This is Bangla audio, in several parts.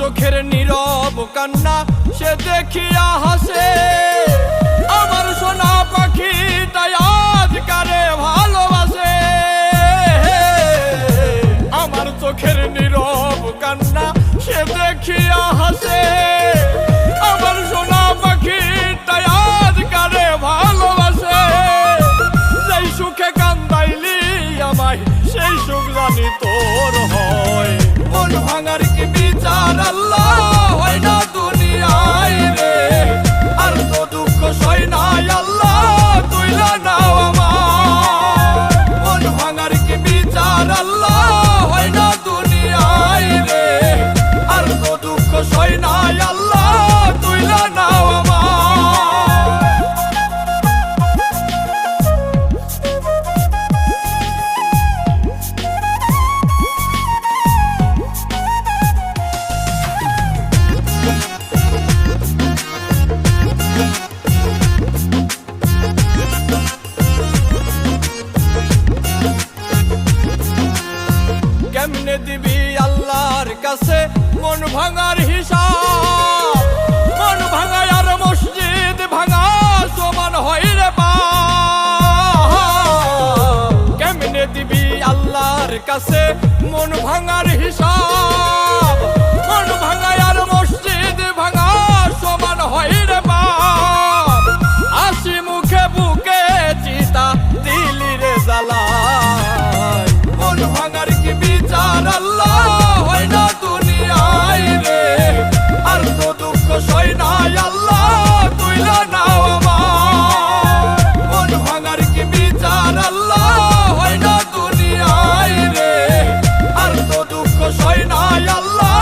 চোখের নীরব কান্না সে দেখিয়া হাসে। আমার সোনা পাখিটাই আজ কারে ভালোবাসে। আমার চোখের নীরব কান্না সে দেখিয়া হাসে। আমার সোনা পাখিটাই আজ কারে ভালোবাসে। যেই সুখে কান্দাইলি আমায় সেই সুখ জানি তোর হয়। মন ভাঙার কি বিচার আল্লাহ হয় না দুনিয়ায় রে। আর তো দুঃখ সই নাই আল্লাহ তুইলা নাও আমার। মন ভাঙার কি বিচার আল্লাহ হয় না দুনিয়ায় রে। আর তো দুঃখ সই নাই আল্লাহ তুইলা নাও আমার। কেমনে দিবি আল্লাহর কাছে মন ভাঙার হিসাব। মন ভাঙা আর মসজিদ ভাঙা সমান হয় রে বাপ। কেমনে দিবি আল্লাহর কাছে মন ভাঙার হিসাব। মন ভাঙা আর মসজিদ ভাঙা সমান হয় রে বাপ। হাসি মুখে বুকে চিতা দিলি রে জ্বালায়। মন ভাঙার কি বিচার আল্লাহ হয় না দুনিয়ায় রে। আর তো দুঃখ সই নাই আল্লাহ তুইলা নাও আমার। মন ভাঙার কি বিচার আল্লাহ হয় না দুনিয়ায় রে। আর তো দুঃখ সই নাই আল্লাহ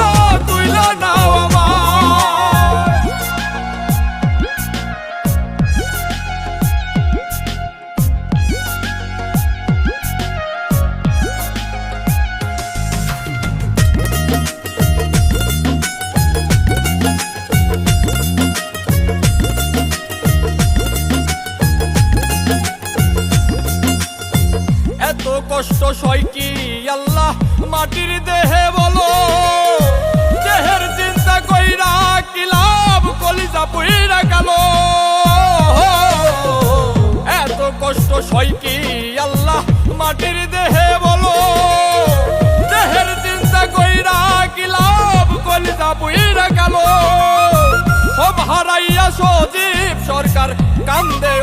তুইলা নাও আমার। এত কষ্ট সয় কি আল্লাহ মাটির দেহে বলো। দেহের চিন্তা কইরা কি লাভ কলিজা পুইরা গেল। এত কষ্ট সয় কি আল্লাহ মাটির দেহে বলো। দেহের চিন্তা কইরা কি লাভ কলিজা পুইরা গেল। সব হারাইয়া সজীব সরকার কান্দে